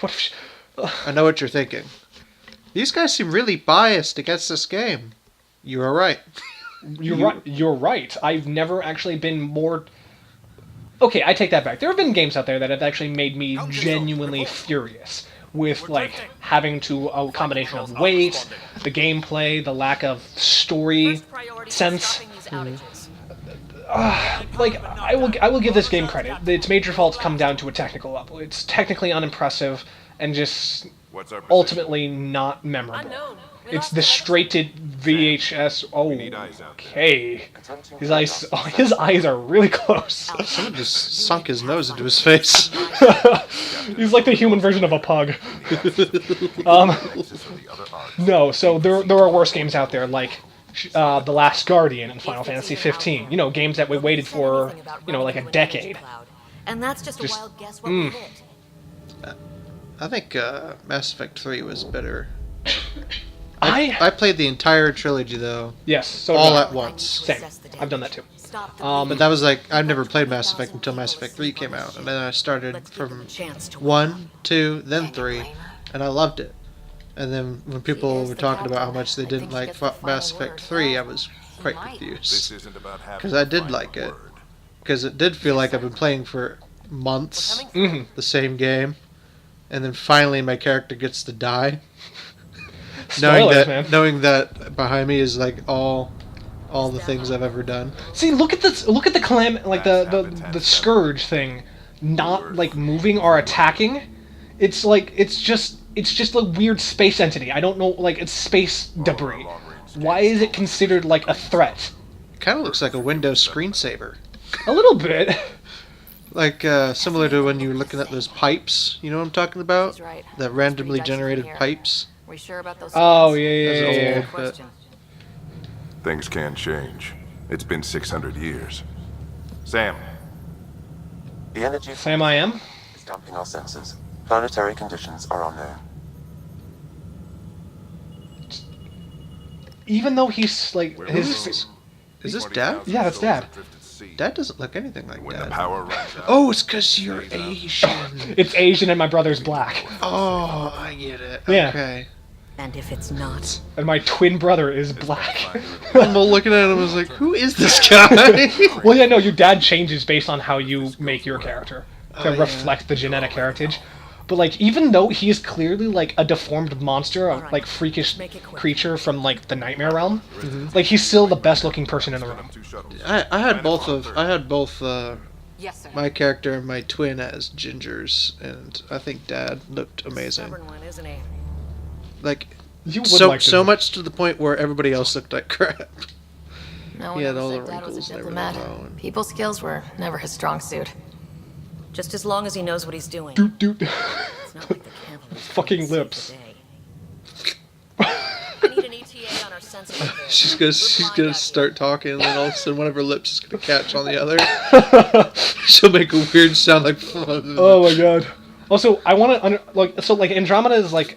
what if I know what you're thinking. These guys seem really biased against this game. You are right. You're right. I've never actually been more... Okay, I take that back. There have been games out there that have actually made me genuinely furious with, like, having to a combination of weight, the gameplay, the lack of story sense. Like, I will give this game credit. Its major faults come down to a technical level. It's technically unimpressive and just ultimately not memorable. It's the straight-to VHS. Oh, okay. His eyes are really close. Someone just sunk his nose into his face. He's like the human version of a pug. No, so there are worse games out there, like The Last Guardian and Final Fantasy 15. You know, games that we waited for, like a decade. And that's just a wild guess what we hit. I think Mass Effect 3 was better. I played the entire trilogy, though. Yes, so all at once. Same. I've done that too. But that was like, I've never played Mass Effect until Mass Effect 3 came out. And then I started from 1, 2, then 3, and I loved it. And then when people were talking about how much they didn't like Mass Effect 3, I was quite confused. Because I did like it. Because it did feel like I've been playing for months the same game. And then finally my character gets to die. Knowing that behind me is like all the things I've ever done. See, look at this. Look at the the Scourge thing, not like moving or attacking. It's just a weird space entity. I don't know, like it's space debris. Why is it considered like a threat? It kind of looks like a Windows screensaver. A little bit. Like similar to when you're looking at those pipes. You know what I'm talking about? The randomly generated pipes. We sure about those? Oh yeah. Things can change. It's been 600 years. Sam. The energy Sam, I am. is dumping our senses. Planetary conditions are unknown. Even though he's like Is this Dad? Yeah, that's Dad. Dad doesn't look anything like When Dad. the power runs out, Oh, it's because you're Asian. It's Asian and my brother's black. Oh, I get it. Yeah. Okay. And if it's not, And my twin brother is black. I'm looking at him, I was like, who is this guy? Well, yeah, no, your dad changes based on how you make your character to Oh, reflect the genetic heritage. But like, even though he is clearly like a deformed monster, a like freakish creature from like the Nightmare Realm, like he's still the best-looking person in the room. I had both yes, sir. my character and my twin as gingers, and I think Dad looked amazing. Stubborn one, isn't he? Like You would so like to so much to the point where everybody else looked like crap. No He one had ever all said the Dad was wrinkles a and diplomat. everything, though, and- People skills were never his strong suit. Just as long as he knows what he's doing. Doot doot. It's not like the cavalry. Fucking lips. I need an ETA on our sensor. She's gonna start talking, and then all of a sudden one of her lips is gonna catch on the other. She'll make a weird sound like. Oh my god. Also, I want to like Andromeda is like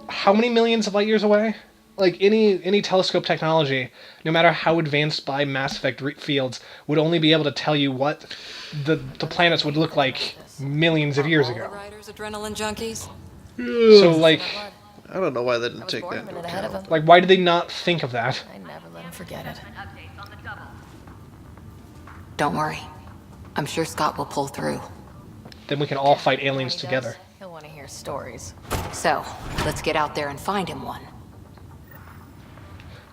how many millions of light years away? Like any telescope technology, no matter how advanced by Mass Effect fields, would only be able to tell you what the planets would look like millions of years ago. Riders, adrenaline junkies. So like, I don't know why they didn't take Born that a into minute ahead of account. him. like why did they not think of that? I never let him forget it. Don't worry. I'm sure Scott will pull through. Then we can all fight aliens together. He'll want to hear stories. So, let's get out there and find him one.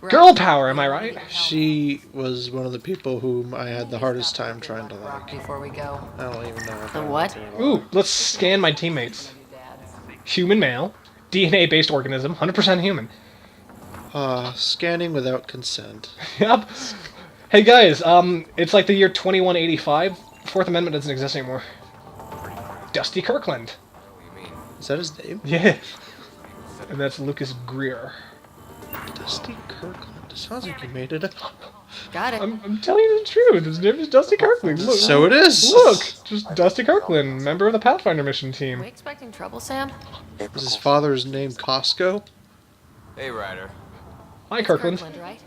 Girl power, am I right? She was one of the people whom I had the hardest time trying to like. Before we go. I don't even know. If The I what? Ooh, let's scan my teammates. Human male, DNA-based organism, 100% human. Scanning without consent. Yep. Hey guys, it's like the year 2185. Fourth Amendment doesn't exist anymore. Dusty Kirkland. Is that his name? Yeah. And that's Lucas Greer. Dusty Kirkland. It sounds like you made it up. Got it. I'm telling you the truth. His name is Dusty Kirkland. Look, So it is. Look, just Dusty Kirkland, member of the Pathfinder mission Are team. we expecting trouble, Sam? Is his father's name Costco? Hey, Ryder. Hi, Kirkland. right?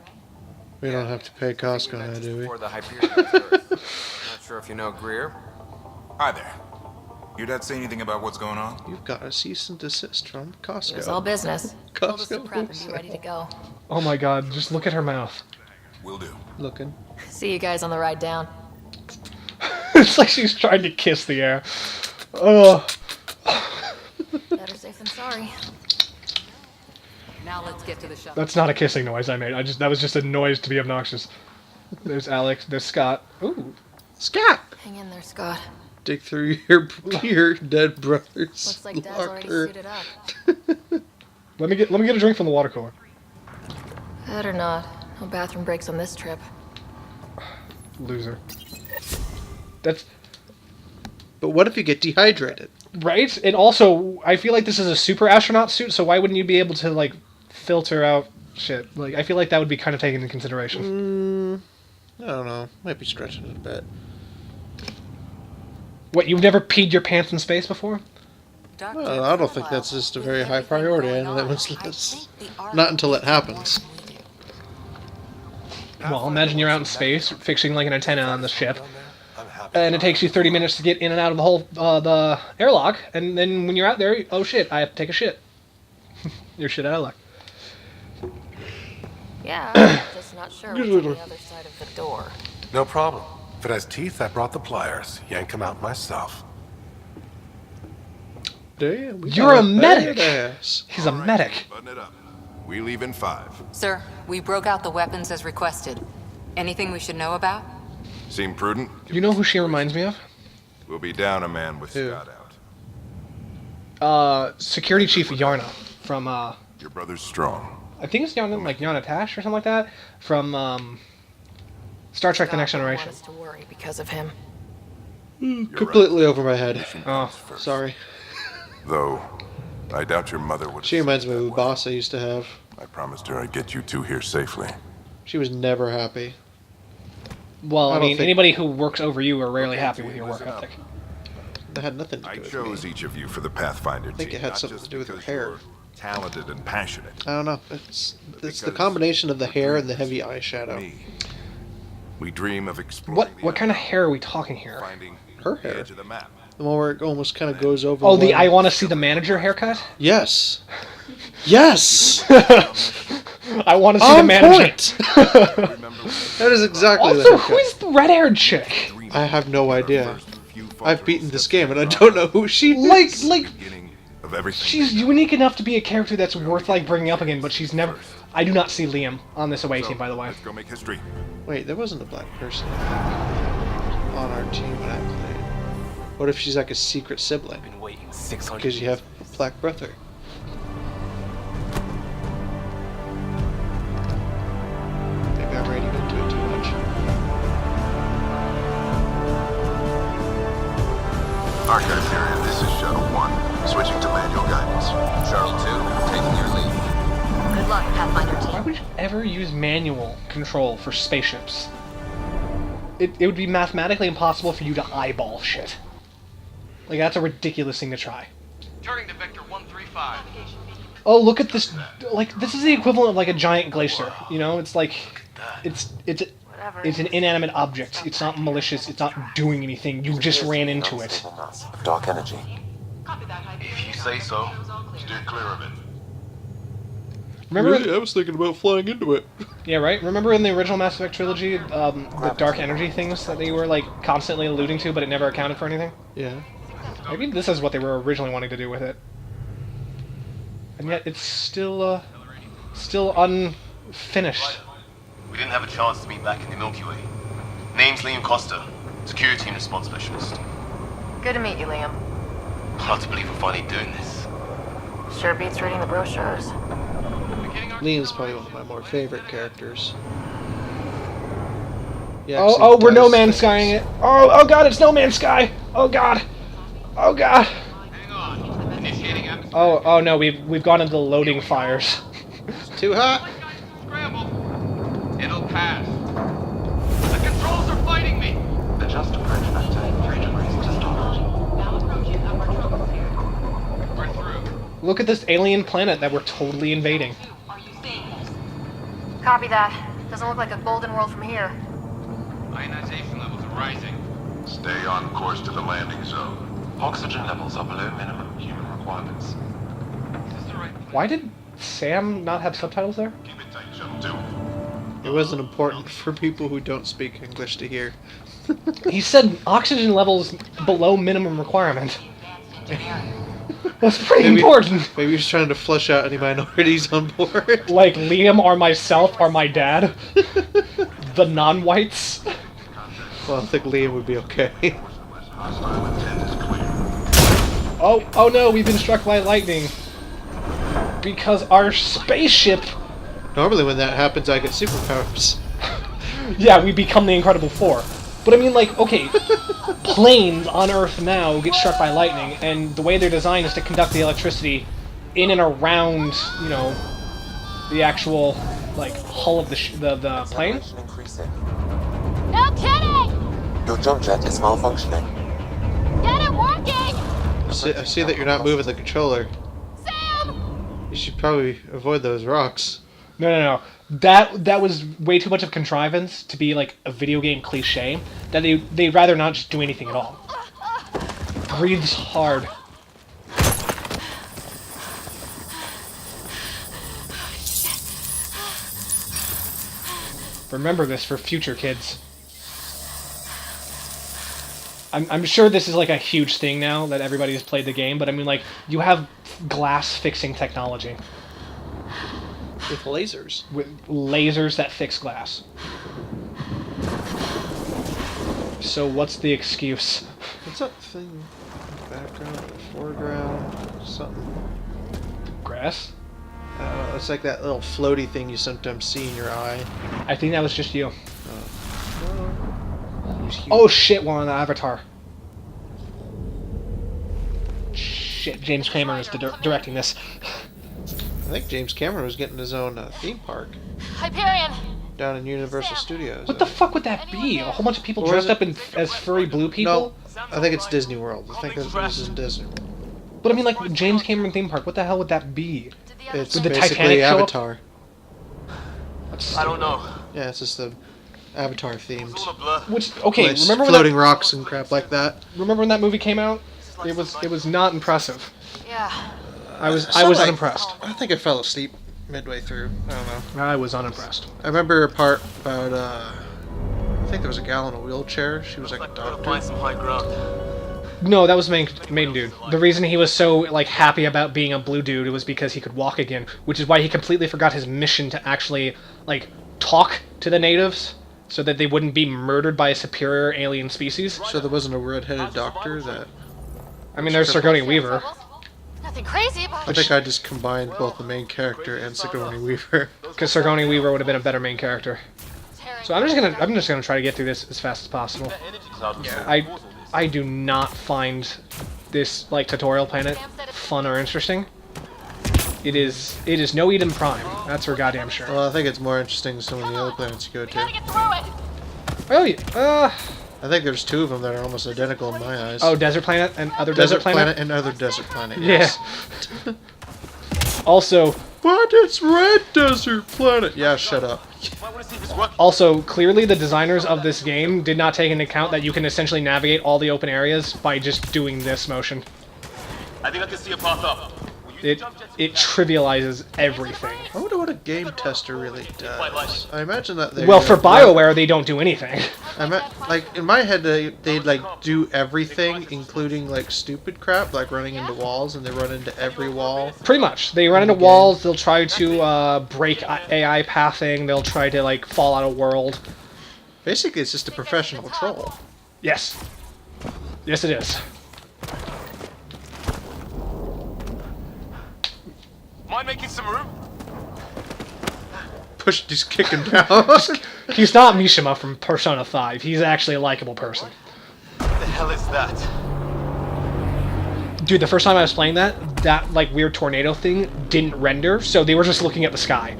We don't have to pay Costco now, do we? Before the Hyperion Earth. Not sure if you know Greer. Hi there. Your dad say anything about what's going on? You've got a cease and desist from Costco. It was all business. Told us to Costco prep and be ready to go. Oh my god, just look at her mouth. Will do. looking. See you guys on the ride down. It's like she's trying to kiss the air. Oh. Better safe than sorry. Now let's get to the shuttle. That's not a kissing noise I made. That was just a noise to be obnoxious. There's Alex. There's Scott. Ooh. Scott! Hang in there, Scott. Dig through your dead brother's Looks like Dad's already locker. suited up. Let me get a drink from the water cooler. Better not. No bathroom breaks on this trip. Loser. That's But what if you get dehydrated? right. And also, I feel like this is a super astronaut suit, so why wouldn't you be able to like filter out shit? Like, I feel like that would be kind of taken into consideration. I don't know. Might be stretching it a bit. What, you've never peed your pants in space before? Well, I don't think that's just a very high priority. I know that was not until it happens. Well, imagine you're out in space fixing like an antenna on the ship, and it takes you 30 minutes to get in and out of the whole the airlock, and then when you're out there, oh shit, I have to take a shit. You're shit out of luck. Yeah, I'm just not sure what's on the other side of the door. No problem. If it has teeth, I brought the pliers. Yank them out myself. Damn, we You're got a medic! badass. He's a medic. Button it up. We leave in 5. Sir, we broke out the weapons as requested. Anything we should know about? Seem prudent? You know who she reminds me of? We'll be down a man with Who? Scott out. Security Chief Yarna from Your brother's strong. I think it's Yana Tash or something like that from Star Trek: The Next God, I don't Generation. want us to worry because of him. You're Completely over my head. Oh, first. Sorry. Though, I doubt your mother would. She reminds me of a boss I used to have. I promised her I'd get you two here safely. She was never happy. well, I I don't mean, think- anybody who works over you are rarely happy with your work ethic. That had nothing to I do with chose me. each of you for the Pathfinder think team. it had not something just to do with her because hair. you're talented and passionate. I don't know. It's the Because combination of the hair and the heavy eyeshadow. Me. We dream of exploring. What kind of hair are we talking here? Finding Her the hair. edge of the map. The one where it almost kind of goes over. Oh, the one- I want to see the manager haircut. Yes. Yes. I want to see the On manager. point. Remember That is exactly the Also, haircut. who is the red-haired chick? I have no idea. I've beaten this game and I don't know who she is. Like Beginning of everything. she's unique enough to be a character that's worth like bringing up again, but she's never. I do not see Liam on this away team, by the way. Let's go make history. Wait, there wasn't a black person on our team when I played. What if she's like a secret sibling? Been waiting 600 Because you have a black brother. Maybe I'm reading into it too much. Archive area, this is Shuttle 1. Switching to manual guidance. Shuttle 2, taking your lead. Good luck, Pathfinder Why team. would you ever use manual control for spaceships? It would be mathematically impossible for you to eyeball shit. Like, that's a ridiculous thing to try. Turning to Vector 135. Oh, look at this. Like, this is the equivalent of, like, a giant glacier. You know? It's like... It's an inanimate object. It's not malicious. It's not doing anything. You just ran into it. Non-stable mass of dark energy. If you say so. Steer clear of it. Remember... I was thinking about flying into it. Yeah, right? Remember in the original Mass Effect trilogy, the dark energy things that they were, like, constantly alluding to, but it never accounted for anything? Yeah. Maybe this is what they were originally wanting to do with it. And yet it's still unfinished. We didn't have a chance to meet back in the Milky Way. Name's Liam Costa, Security and Response Specialist. Good to meet you, Liam. Hard to believe we're finally doing this. Sure beats reading the brochures. Liam's probably one of my more favorite characters. He Oh, actually we're No does Man's things. Skying it. Oh god, it's No Man's Sky! Oh god! Oh god! Hang on. Initiating atmosphere. Oh no, we've gone into the loading fires. Too hot. Scramble. It'll pass. The controls are fighting me. Adjust approach vector 3 degrees to starboard. We're through. Look at this alien planet that we're totally invading. Copy that. Doesn't look like a golden world from here. Ionization levels are rising. Stay on course to the landing zone. Oxygen levels are below minimum human requirements. Why did Sam not have subtitles there? Keep it tight, Shuttle 2. It wasn't important for people who don't speak English to hear. He said oxygen levels below minimum requirement. That's pretty important. Maybe he's trying to flush out any minorities on board. Like Liam or myself or my dad. The non-whites. Well, I think Liam would be okay. Hostile intent is clear. Oh no, we've been struck by lightning. Because our spaceship... Normally when that happens, I get superpowers. Yeah, we become the Incredible Four. But I mean, like, okay, planes on Earth now get struck by lightning, and the way they're designed is to conduct the electricity in and around, you know, the actual, like, hull of the plane. Acceleration increasing. No kidding! Your jump jet is malfunctioning. Get it working! I see that you're not moving the controller. Sam! You should probably avoid those rocks. No. That was way too much of contrivance to be, like, a video game cliche, that they'd rather not just do anything at all. Breathes hard. Remember this for future kids. I'm sure this is like a huge thing now that everybody's played the game, but I mean, like, you have glass fixing technology. With lasers. With lasers that fix glass. So what's the excuse? What's that thing in the background, foreground, something? Grass? It's like that little floaty thing you sometimes see in your eye. I think that was just you. Oh shit, we're on the Avatar. Shit, James Cameron is directing this. I think James Cameron was getting his own theme park Hyperion! down in Universal Studios. What the fuck would that be? A whole bunch of people Or is dressed it- up as furry blue people? No, I think it's Disney World. I think this is Disney World. But I mean, like, James Cameron theme park, what the hell would that be? It's Would the basically Titanic show up? Avatar. I don't know. Yeah, it's just the Avatar themed. It's all a blur. Which, okay, Place, remember when floating rocks and crap like that. remember when that movie came out? It was not impressive. Yeah. I was Something like- unimpressed. I think I fell asleep midway through. I don't know. I was unimpressed. I remember a part about I think there was a gal in a wheelchair. She was like a Gotta doctor. find some high ground. No, that was main dude. The reason he was so like happy about being a blue dude was because he could walk again, which is why he completely forgot his mission to actually like talk to the natives so that they wouldn't be murdered by a superior alien species. So there wasn't a red-headed doctor that. I mean, there's Sigourney Weaver. Nothing crazy, I but... think I just combined both the main character and Sigourney Weaver. Because Sigourney Weaver would have been a better main character. So I'm just gonna try to get through this as fast as possible. I do not find this like tutorial planet fun or interesting. It is no Eden Prime. That's for goddamn sure. Well, I think it's more interesting than some of the other planets you go We gotta to. get through it! Oh yeah. I think there's two of them that are almost identical in my eyes. Oh, Desert Planet and other Desert Planet and other Desert Planet. Yeah. Yes. Also, But it's Red Desert Planet. Yeah, shut up. Also, clearly the designers of this game did not take into account that you can essentially navigate all the open areas by just doing this motion. I think I can see a path up. It trivializes everything. I wonder what a game tester really does. I imagine that they. Well, for BioWare, they don't do anything. Like in my head, they'd like do everything, including like stupid crap, like running into walls, and they run into every wall. Pretty much. They run into walls, they'll try to break AI pathing, they'll try to like fall out of world. Basically, it's just a professional troll. Yes. Yes, it is. Mind making some room? Push, just kick him down. He's not Mishima from Persona 5. He's actually a likable person. What the hell is that? Dude, the first time I was playing that like weird tornado thing didn't render, so they were just looking at the sky.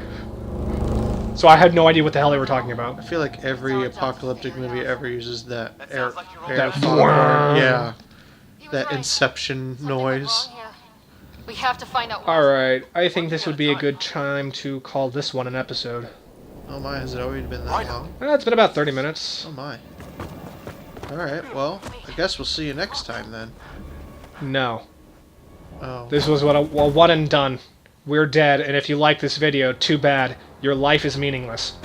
So I had no idea what the hell they were talking about. I feel like every apocalyptic movie ever uses that air That fog. Yeah. That Inception noise. We have to find out. Alright, I think this would be a good time to call this one an episode. Oh my, has it already been that long? It's been about 30 minutes. Oh my. Alright, well, I guess we'll see you next time then. No. Oh. This was a one and done. We're dead, and if you like this video, too bad. Your life is meaningless.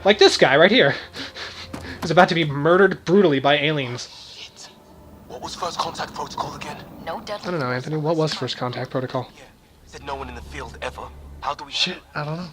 Like this guy right here. He's about to be murdered brutally by aliens. Shit. What was first contact protocol again? No deadly. I don't know, Anthony. What was first contact protocol? Said no one in the field ever. How do we... Shit, I don't know.